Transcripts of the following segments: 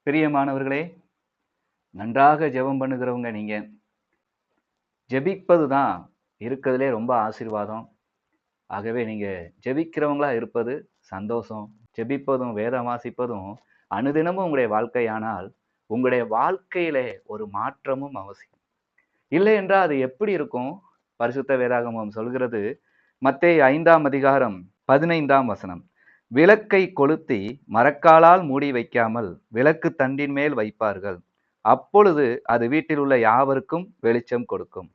பிரியமானவர்களே, நன்றாக ஜெபம் பண்ணுகிறவங்க நீங்க. ஜெபிப்பது தான் இருக்கிறதுலே ரொம்ப ஆசீர்வாதம். ஆகவே நீங்க ஜெபிக்கிறவங்களா இருப்பது சந்தோஷம். ஜெபிப்பதும், வேதம் வாசிப்பதும் அனுதினமும் உங்களுடைய வாழ்க்கையானால், உங்களுடைய வாழ்க்கையிலே ஒரு மாற்றமும் அவசியம். இல்லை என்றால் அது எப்படி இருக்கும்? பரிசுத்த வேதாகமம் சொல்கிறது, மத்தேயு 5ஆம் அதிகாரம் 15ஆம் வசனம். விளக்கை கொளுத்தி மரக்காலால் மூடி வைக்காமல் விளக்கு தண்டின் மேல் வைப்பார்கள். அப்பொழுது அது வீட்டில் உள்ள யாவருக்கும் வெளிச்சம் கொடுக்கும்.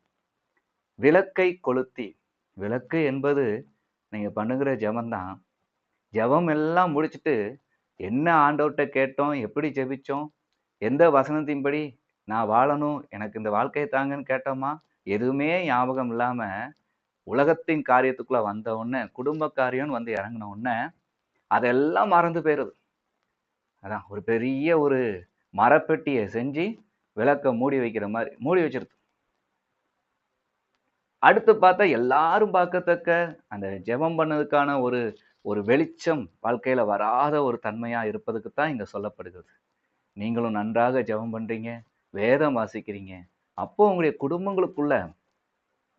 விளக்கை கொளுத்தி, விளக்கு என்பது நீங்க பண்ணுகிற ஜெபம்தான். ஜெபம் எல்லாம் முடிச்சுட்டு என்ன ஆண்டவர்கிட்ட கேட்டோம், எப்படி ஜெபிச்சோம், எந்த வசனத்தின்படி நான் வாழணும், எனக்கு இந்த வாழ்க்கையை தாங்கன்னு கேட்டோமா, எதுவுமே ஞாபகம் இல்லாம உலகத்தின் காரியத்துக்குள்ள வந்த உடனே, குடும்ப காரியம்னு வந்து இறங்கின உடனே அதெல்லாம் மறந்து போயிருது. அதான் ஒரு பெரிய ஒரு மரப்பெட்டியை செஞ்சு விளக்க மூடி வைக்கிற மாதிரி மூடி வச்சிருது. அடுத்து பார்த்தா எல்லாரும் பார்க்கத்தக்க அந்த ஜெபம் பண்ணதுக்கான ஒரு ஒரு வெளிச்சம் வாழ்க்கையில வராத ஒரு தன்மையா இருப்பதுக்கு தான் இங்க சொல்லப்படுகிறது. நீங்களும் நன்றாக ஜெபம் பண்றீங்க, வேதம் வாசிக்கிறீங்க. அப்போ உங்களுடைய குடும்பங்களுக்குள்ள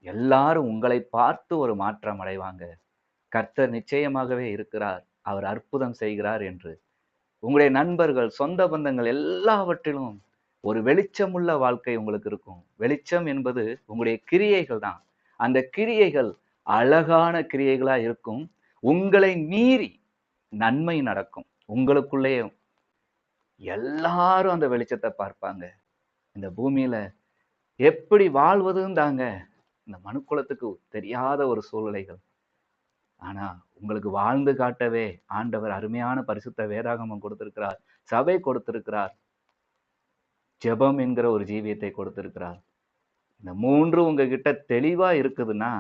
எல்லாரும் உங்களை பார்த்து ஒரு மாற்றம் அடைவாங்க. கர்த்தர் நிச்சயமாகவே இருக்கிறார், அவர் அற்புதம் செய்கிறார் என்று. உங்களுடைய நண்பர்கள், சொந்த பந்தங்கள் எல்லாவற்றிலும் ஒரு வெளிச்சமுள்ள வாழ்க்கை உங்களுக்கு இருக்கும். வெளிச்சம் என்பது உங்களுடைய கிரியைகள் தான். அந்த கிரியைகள் அழகான கிரியைகளா இருக்கும். உங்களை மீறி நன்மை நடக்கும். உங்களுக்குள்ளேயே எல்லாரும் அந்த வெளிச்சத்தை பார்ப்பாங்க. இந்த பூமியில எப்படி வாழ்வதும் தாங்க இந்த மனுக்குலத்துக்கு தெரியாத ஒரு சூழ்நிலைகள். ஆனா உங்களுக்கு வாழ்ந்து காட்டவே ஆண்டவர் அருமையான பரிசுத்த வேதாகமம் கொடுத்திருக்கிறார், சபை கொடுத்திருக்கிறார், ஜெபம் என்கிற ஒரு ஜீவியத்தை கொடுத்திருக்கிறார். இந்த மூன்று உங்ககிட்ட தெளிவா இருக்குதுன்னா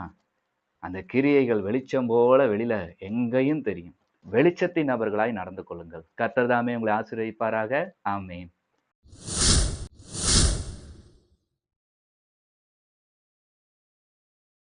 அந்த கிரியைகள் வெளிச்சம் போல வெளியில எங்கேயும் தெரியும். வெளிச்சத்தின் நபர்களாய் நடந்து கொள்ளுங்கள். கர்த்தர் தாமே உங்களை ஆசீர்வதிப்பாராக. ஆமென்.